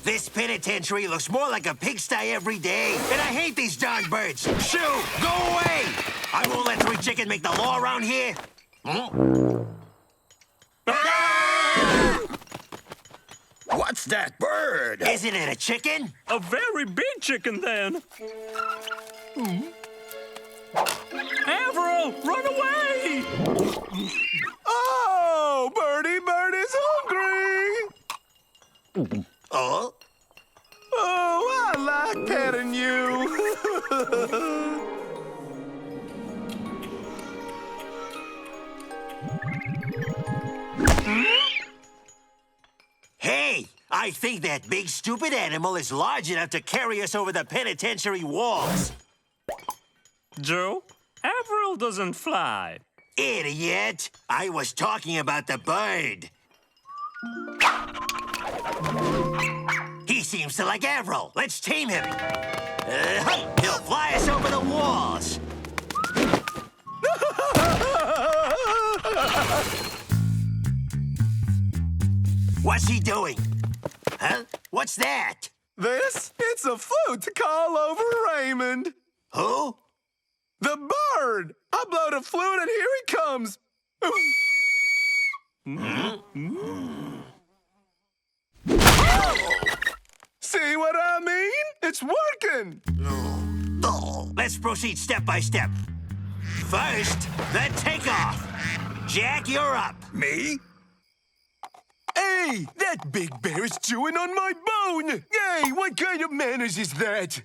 This penitentiary looks more like a pigsty every day, and I hate these darn birds. Shoo! Go away! I won't let three chicken make the law around here. What's that bird? Isn't it a chicken? A very big chicken, then. Avril, run away! Oh, Birdie Bird is hungry! Oh? Oh, I like petting you. Hey, I think that big stupid animal is large enough to carry us over the penitentiary walls. Joe, Avril doesn't fly. Idiot! I was talking about the bird. He seems to like Avril. Let's tame him. He'll fly us over the walls. What's he doing? Huh? What's that? It's a flute to call over Raymond. Who? The bird! I blow the flute and here he comes. See what I mean? It's working. Let's proceed step by step. First, the takeoff. Jack, you're up. Me? Hey, that big bear is chewing on my bone. Hey, what kind of manners is that?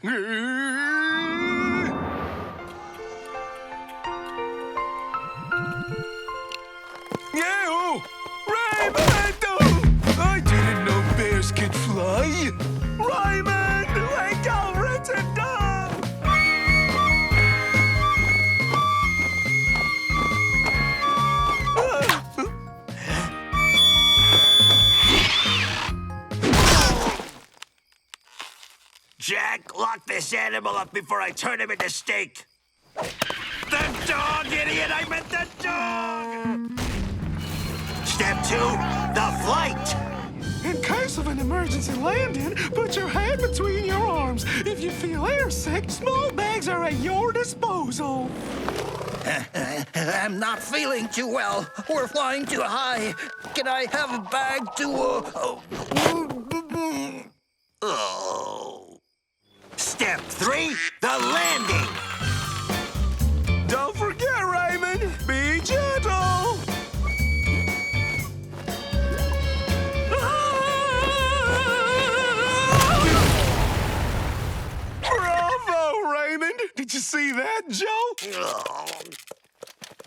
Yeah, Raymond! I didn't know bears could fly. Raymond, wake up, written down! Jack, lock this animal up before I turn him into steak. The dog, idiot! I meant the dog! Step 2, the flight. In case of an emergency landing, put your hand between your arms. If you feel airsick, small bags are at your disposal. I'm not feeling too well. We're flying too high. Can I have a bag to, Oh. Step 3, the landing. Don't forget, Raymond, be gentle. Bravo, Raymond. Did you see that, Joe?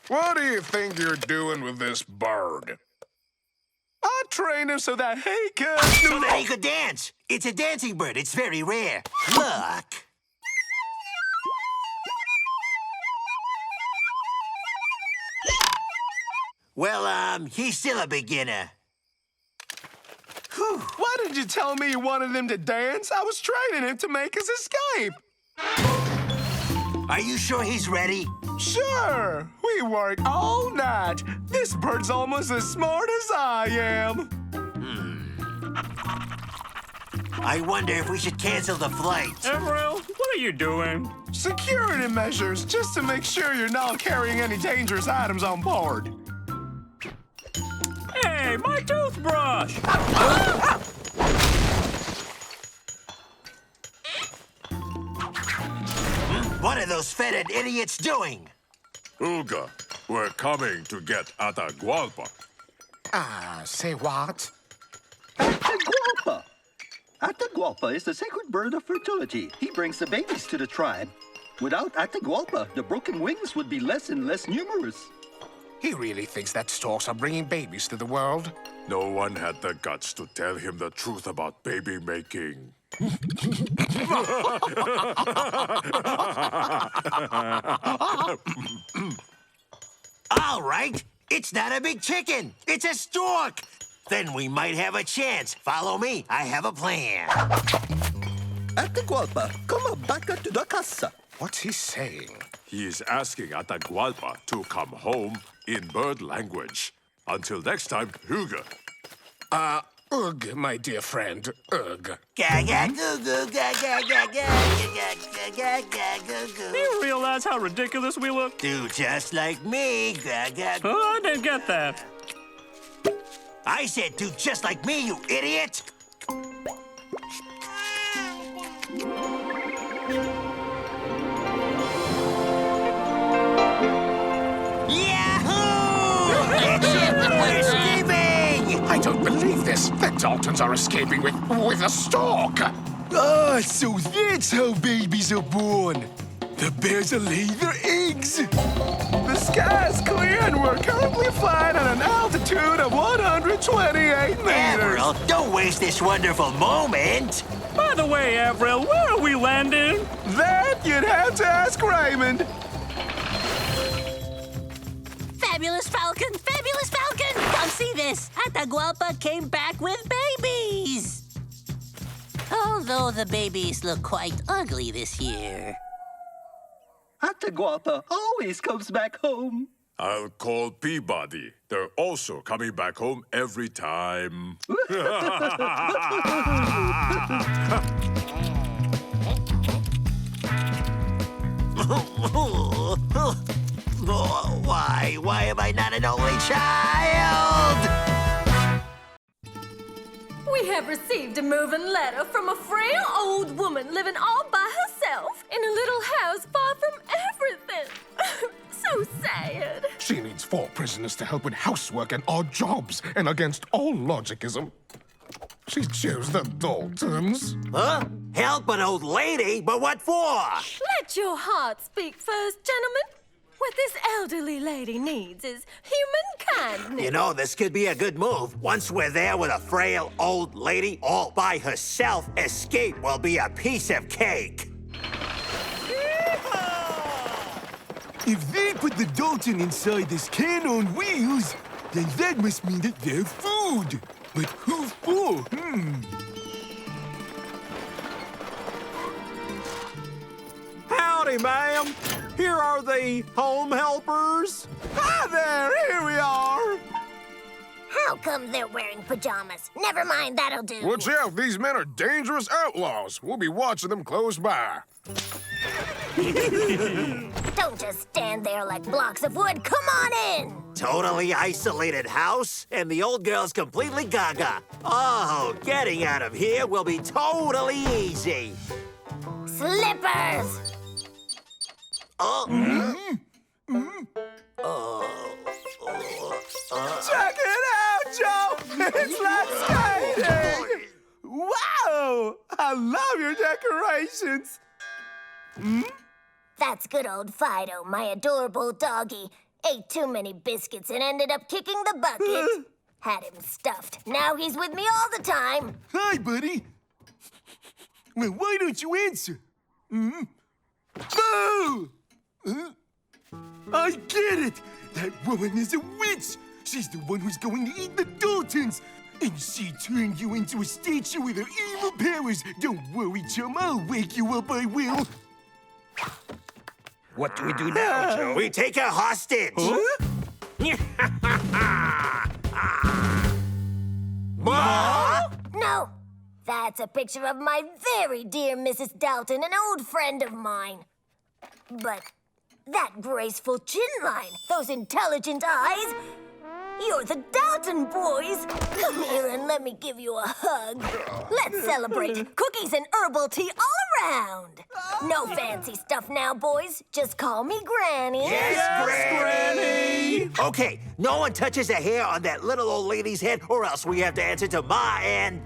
What do you think you're doing with this bird? I trained him so that he could... So that he could dance. It's a dancing bird. It's very rare. Look. Well, he's still a beginner. Whew. Why did you tell me you wanted him to dance? I was training him to make his escape. Are you sure he's ready? Sure. We work all night. This bird's almost as smart as I am. I wonder if we should cancel the flight. Avril, what are you doing? Security measures, just to make sure you're not carrying any dangerous items on board. Hey, my toothbrush! What are those fetid idiots doing? Uga, we're coming to get Atahualpa. Say what? Atahualpa. Atahualpa is the sacred bird of fertility. He brings the babies to the tribe. Without Atahualpa, the broken wings would be less and less numerous. He really thinks that storks are bringing babies to the world? No one had the guts to tell him the truth about baby making. All right, it's not a big chicken. It's a stork. Then we might have a chance. Follow me. I have a plan. Atahualpa, come back to the casa. What's he saying? He is asking Atahualpa to come home in bird language. Until next time, Hugo. Ugh, my dear friend. Ugh. Gaga goo goo gaga gaga gaga goo Do goo. you realize how ridiculous we look? Do just like me, gaga. Oh, I didn't get that. I said do just like me, you idiot. Yahoo! It's it! We're escaping! I don't believe this. The Daltons are escaping with a stork. Ah, so that's how babies are born. The bears are laying their eggs. The sky's clear and we're currently flying at an altitude of 128 meters. Avril, don't waste this wonderful moment. By the way, Avril, where are we landing? That you'd have to ask Raymond. Fabulous Falcon! Fabulous Falcon! Come see this! Atahualpa came back with babies! Although the babies look quite ugly this year. Atahualpa always comes back home. I'll call Peabody. They're also coming back home every time. Why am I not an only child? We have received a moving letter from a frail old woman living all by herself in a little house far from everything. So sad. She needs 4 prisoners to help with housework and odd jobs, and against all logicism, she chose the Daltons. Huh? Help an old lady? But what for? Let your heart speak first, gentlemen. What this elderly lady needs is human kindness. You know, this could be a good move. Once we're there with a frail old lady all by herself, escape will be a piece of cake. If they put the Dalton inside this can on wheels, then that must mean that they're food. But who for? Howdy, ma'am. Here are the home helpers. Hi there, here we are. How come they're wearing pajamas? Never mind, that'll do. Watch out, these men are dangerous outlaws. We'll be watching them close by. Don't just stand there like blocks of wood. Come on in. Totally isolated house, and the old girl's completely gaga. Oh, getting out of here will be totally easy. Slippers. Oh. Check it out, Joe. It's like skating. Wow, I love your decorations. That's good old Fido, my adorable doggy. Ate too many biscuits and ended up kicking the bucket. Had him stuffed. Now he's with me all the time. Hi, buddy. Well, why don't you answer? Oh! I get it! That woman is a witch! She's the one who's going to eat the Daltons! And she turned you into a statue with her evil powers! Don't worry, chum, I'll wake you up, I will! What do we do now, Joe? We take her hostage. Ma? No, that's a picture of my very dear Mrs. Dalton, an old friend of mine. But that graceful chin line, those intelligent eyes, you're the Dalton boys. Come here and let me give you a hug. Let's celebrate. Cookies and herbal tea all around. No fancy stuff now, boys. Just call me Granny. Yes, Granny! Okay, no one touches a hair on that little old lady's head, or else we have to answer to Ma, and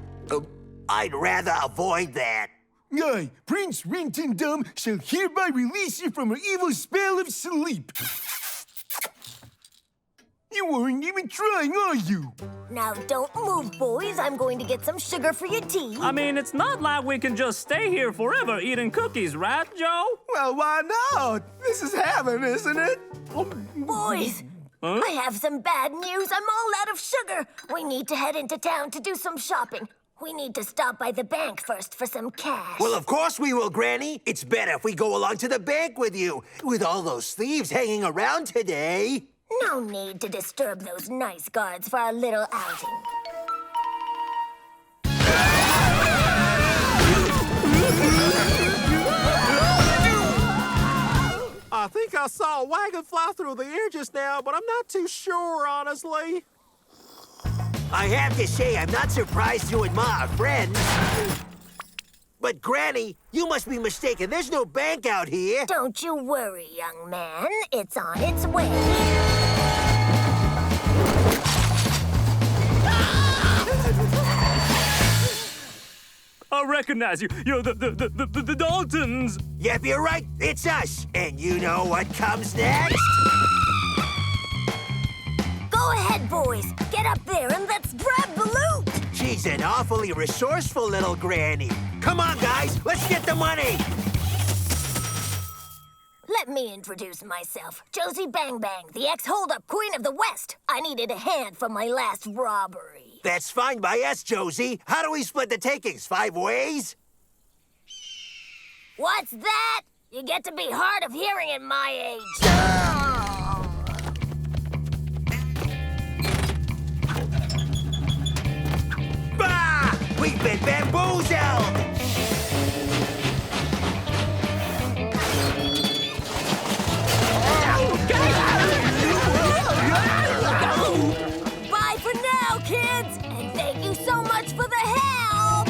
I'd rather avoid that. I, Prince Ringtondum, shall hereby release you from her evil spell of sleep. You aren't even trying, are you? Now don't move, boys. I'm going to get some sugar for your tea. I mean, it's not like we can just stay here forever eating cookies, right, Joe? Well, why not? This is heaven, isn't it? Boys, I have some bad news. I'm all out of sugar. We need to head into town to do some shopping. We need to stop by the bank first for some cash. Well, of course we will, Granny. It's better if we go along to the bank with you. With all those thieves hanging around today. No need to disturb those nice guards for our little outing. I think I saw a wagon fly through the air just now, but I'm not too sure, honestly. I have to say, I'm not surprised you and Ma are friends. But, Granny, you must be mistaken. There's no bank out here. Don't you worry, young man. It's on its way. I recognize you. You're the Daltons. Yep, you're right. It's us. And you know what comes next? Go ahead, boys. Get up there and let's grab the loot. She's an awfully resourceful little granny. Come on, guys. Let's get the money. Let me introduce myself. Josie Bang Bang, the ex-holdup queen of the West. I needed a hand for my last robbery. That's fine by us, Josie. How do we split the takings? 5 ways? What's that? You get to be hard of hearing at my age. Bah! We've been bamboozled! Bye for now, kids! And thank you so much for the help!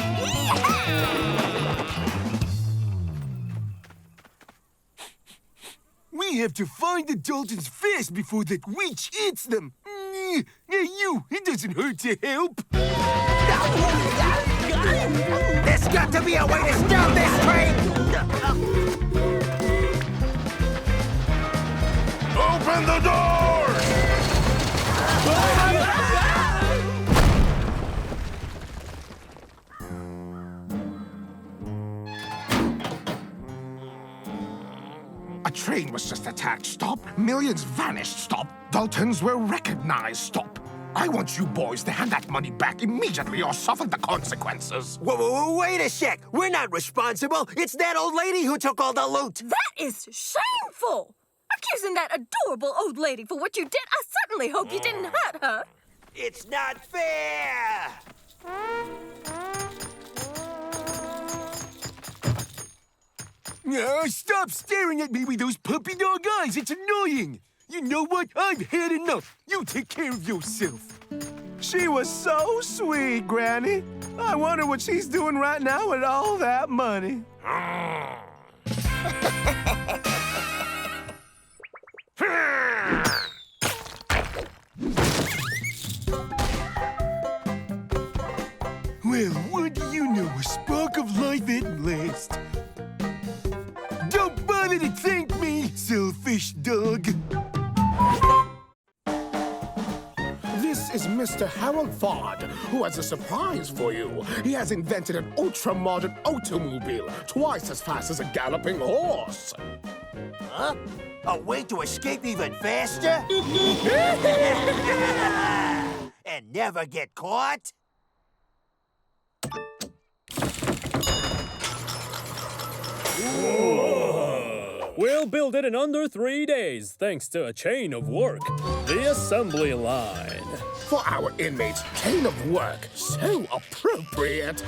We have to find the Daltons fast before that witch eats them. Now you, it doesn't hurt to help. There's got to be a way to stop this train! Open the doors! A train was just attacked. Stop. Millions vanished. Stop. Daltons were recognized. Stop. I want you boys to hand that money back immediately or suffer the consequences. Whoa, wait a sec. We're not responsible. It's that old lady who took all the loot. That is shameful! Accusing that adorable old lady for what you did, I certainly hope you didn't hurt her. It's not fair! Stop staring at me with those puppy dog eyes. It's annoying. You know what? I've had enough. You take care of yourself. She was so sweet, Granny. I wonder what she's doing right now with all that money. Well, what do you know? A spark of life at last. Don't bother to thank me, selfish dog. This is Mr. Harold Ford, who has a surprise for you. He has invented an ultra-modern automobile, twice as fast as a galloping horse. Huh? A way to escape even faster? And never get caught? We'll build it in under 3 days, thanks to a chain of work. The assembly line. For our inmates, chain of work. So appropriate.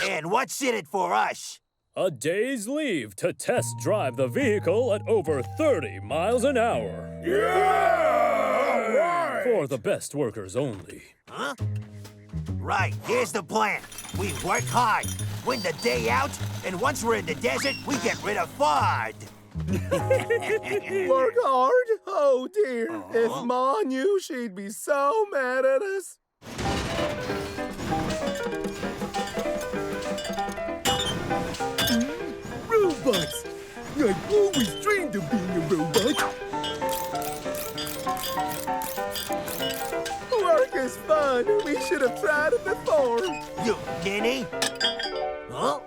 And what's in it for us? A day's leave to test drive the vehicle at over 30 miles an hour. Yeah! All right! For the best workers only. Huh? Right, here's the plan. We work hard, win the day out, and once we're in the desert, we get rid of Ford. Work hard? Oh, dear. If Ma knew, she'd be so mad at us. Robots! I've always dreamed of being a robot. Work is fun. We should have tried it before. You ninny? Huh?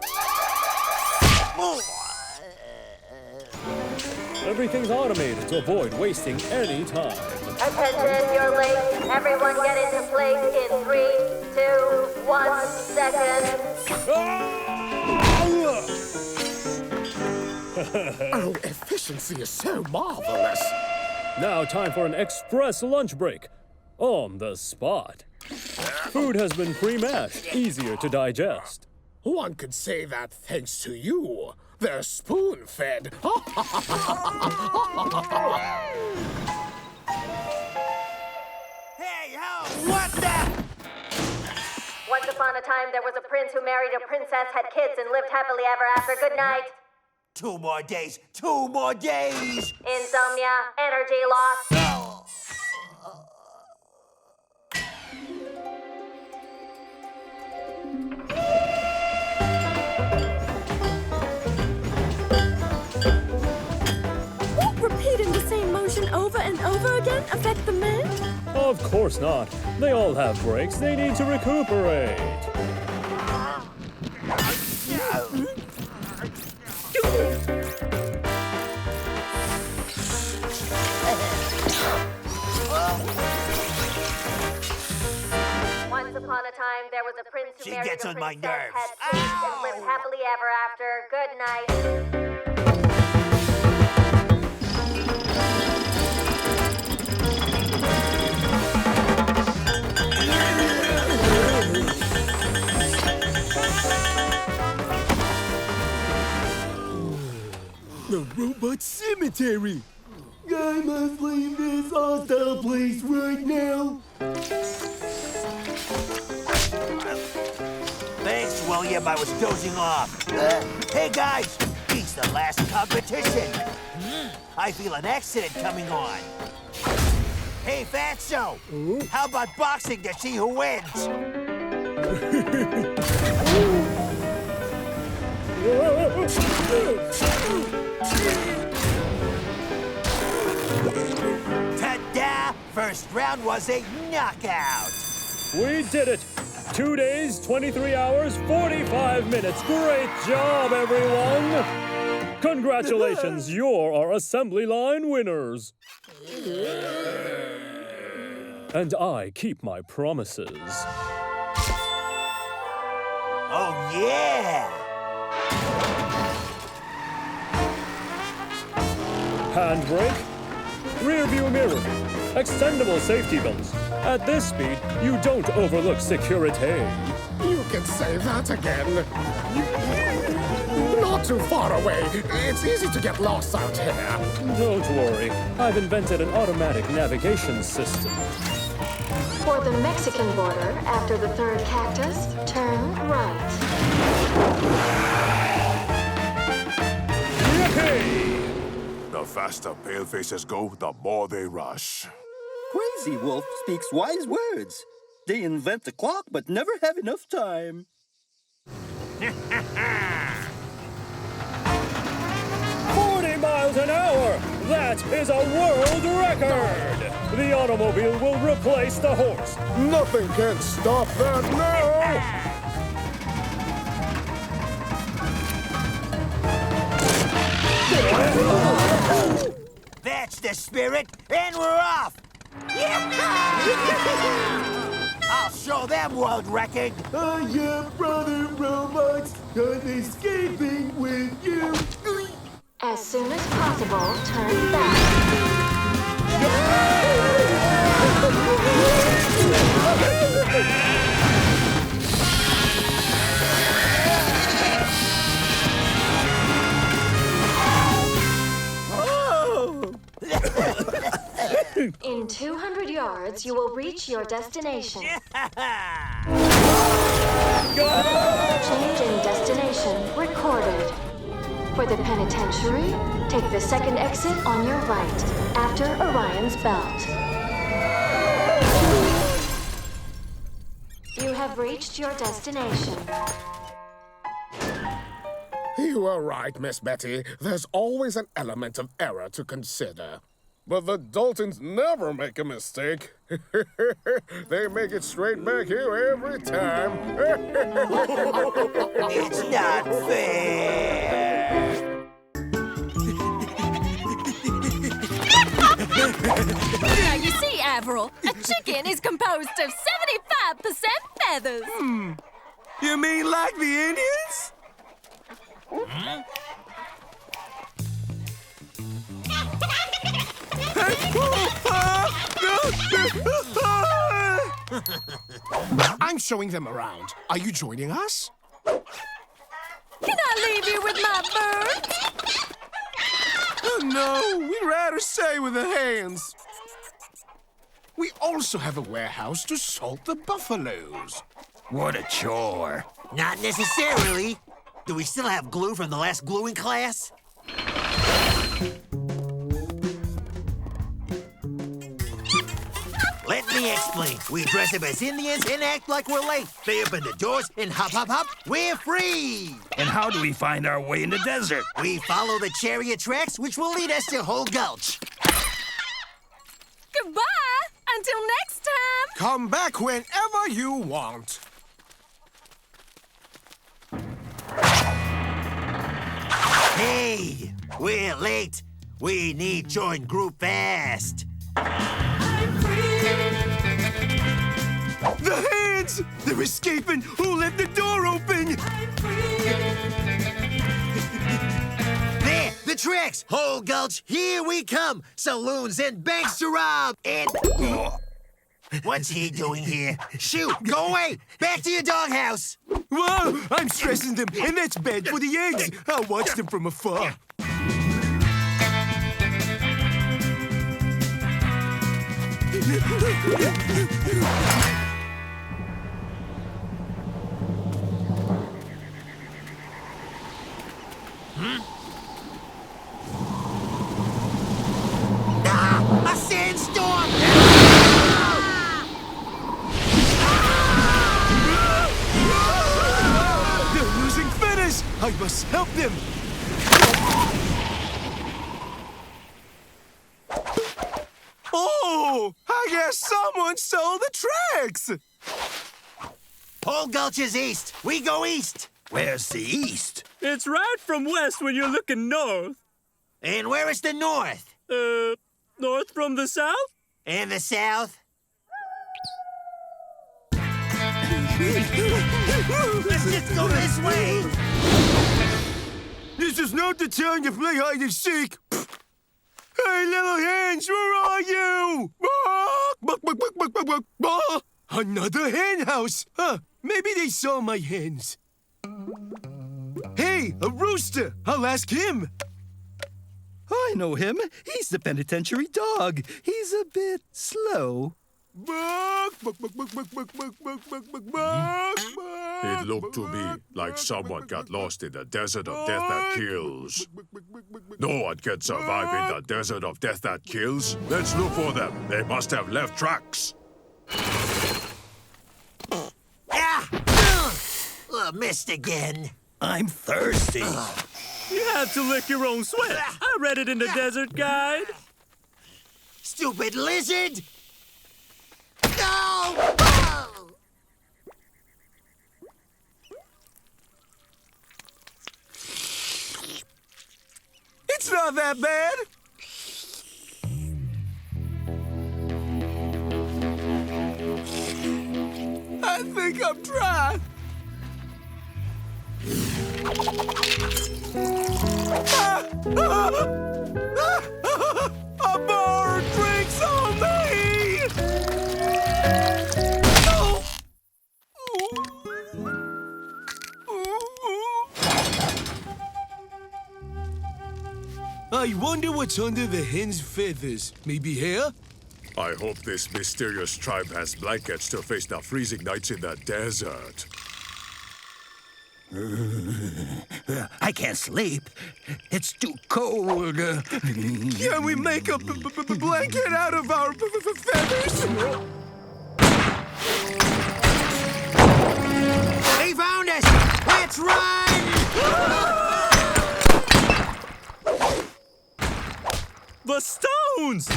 Everything's automated to avoid wasting any time. Attention, you're late. Everyone get into place in 3, 2, 1 second. Oh, efficiency is so marvelous. Now time for an express lunch break. On the spot. Food has been pre-mashed, easier to digest. One could say that thanks to you, They're spoon-fed. Hey, ho! What the? Once upon a time, there was a prince who married a princess, had kids, and lived happily ever after. Good night. 2 more days. 2 more days. Insomnia, energy loss. Won't repeating the same motion over and over again affect the men? Of course not. They all have breaks. They need to recuperate. Once upon a time, there was a prince who She married gets a on my princess, nerves. had kids, and lived happily ever after. Good night. The robot cemetery! I must leave this hostile place right now! Thanks, William. I was dozing off. Hey, guys. It's the last competition. I feel an accident coming on. Hey, Fatso. How about boxing to see who wins? Ta-da! First round was a knockout. We did it! 2 days, 23 hours, 45 minutes. Great job, everyone! Congratulations, you're our assembly line winners. And I keep my promises. Oh, yeah! Handbrake, rear view mirror, extendable safety belts. At this speed, you don't overlook security. You can say that again. Not too far away. It's easy to get lost out here. Don't worry, I've invented an automatic navigation system. For the Mexican border, after the third cactus, turn right. Yippee! The faster palefaces go, the more they rush. Crazy Wolf speaks wise words. They invent the clock but never have enough time. 40 miles an hour! That is a world record! The automobile will replace the horse. Nothing can stop that now! That's the spirit, and we're off! I'll show them world record! I am Brother Robots! I'm escaping with you! As soon as possible, turn back. In 200 yards, you will reach your destination. Change in destination recorded. For the penitentiary, take the second exit on your right, after Orion's belt. You have reached your destination. You are right, Miss Betty. There's always an element of error to consider. But the Daltons never make a mistake. They make it straight back here every time. It's not fair! Now you see, Avril, a chicken is composed of 75% feathers. You mean like the Indians? I'm showing them around. Are you joining us? Can I leave you with my birds? Oh, no, we'd rather stay with the hens. We also have a warehouse to salt the buffaloes. What a chore. Not necessarily. Do we still have glue from the last gluing class? Let me explain. We dress up as Indians and act like we're late. They open the doors and hop, hop, hop. We're free. And how do we find our way in the desert? We follow the chariot tracks, which will lead us to Whole Gulch. Goodbye! Until next time! Come back whenever you want. Hey, we're late. We need join group fast. The hands! They're escaping! Who left the door open? There, the tracks! Whole Gulch, here we come! Saloons and banks to rob! And... What's he doing here? Shoot! Go away! Back to your doghouse! Whoa! I'm stressing them, and that's bad for the eggs. I'll watch them from afar. A sandstorm! They're losing feathers! I must help them! Oh! I guess someone stole the tracks! Whole Gulch is east. We go east. Where's the east? It's right from west when you're looking north. And where is the north? North from the south? And the south? Let's just go this way. This is not the time to play hide and seek. Hey, little hens, where are you? Another hen house. Huh, maybe they saw my hens. Hey, a rooster. I'll ask him. I know him. He's the penitentiary dog. He's a bit slow. It looked to me like someone got lost in the desert of death that kills. No one can survive in the desert of death that kills. Let's look for them. They must have left tracks. Missed again. I'm thirsty. You have to lick your own sweat. I read it in the desert guide. Stupid lizard! No! It's not that bad. I think I'm dry. A bird drinks on me! I wonder what's under the hen's feathers. Maybe hair? I hope this mysterious tribe has blankets to face the freezing nights in the desert. I can't sleep. It's too cold. Can we make a blanket out of our feathers? They found us! Let's run! The stones!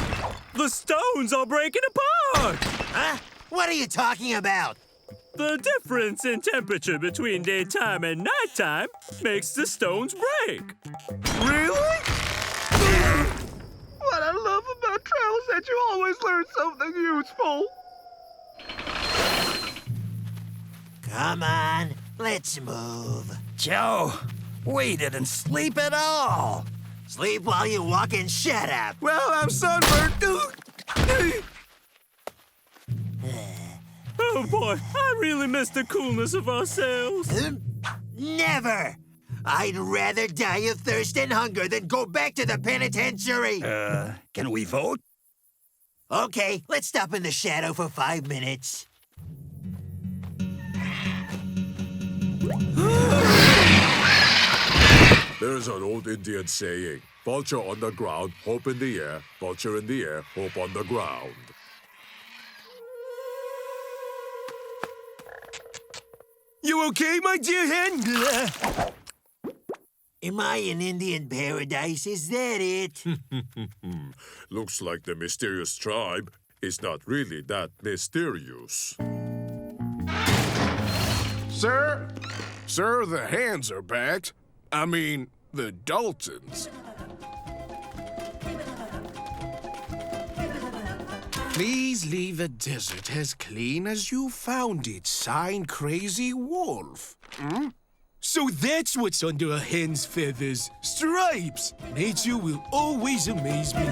The stones are breaking apart! Huh? What are you talking about? The difference in temperature between daytime and nighttime makes the stones break. Really? What I love about travel is that you always learn something useful. Come on, let's move. Joe, we didn't sleep at all. Sleep while you walk and shut up. Well, I'm sunburned. Oh boy, I really miss the coolness of ourselves. Never! I'd rather die of thirst and hunger than go back to the penitentiary. Can we vote? Okay, let's stop in the shadow for 5 minutes. There's an old Indian saying, vulture on the ground, hope in the air, vulture in the air, hope on the ground. You okay, my dear hen? Am I in Indian paradise? Is that it? Looks like the mysterious tribe is not really that mysterious. Sir? Sir, the hands are back. I mean, the Daltons. Please leave the desert as clean as you found it. Signed, Crazy Wolf. Hmm? So that's what's under a hen's feathers. Stripes. Nature will always amaze me.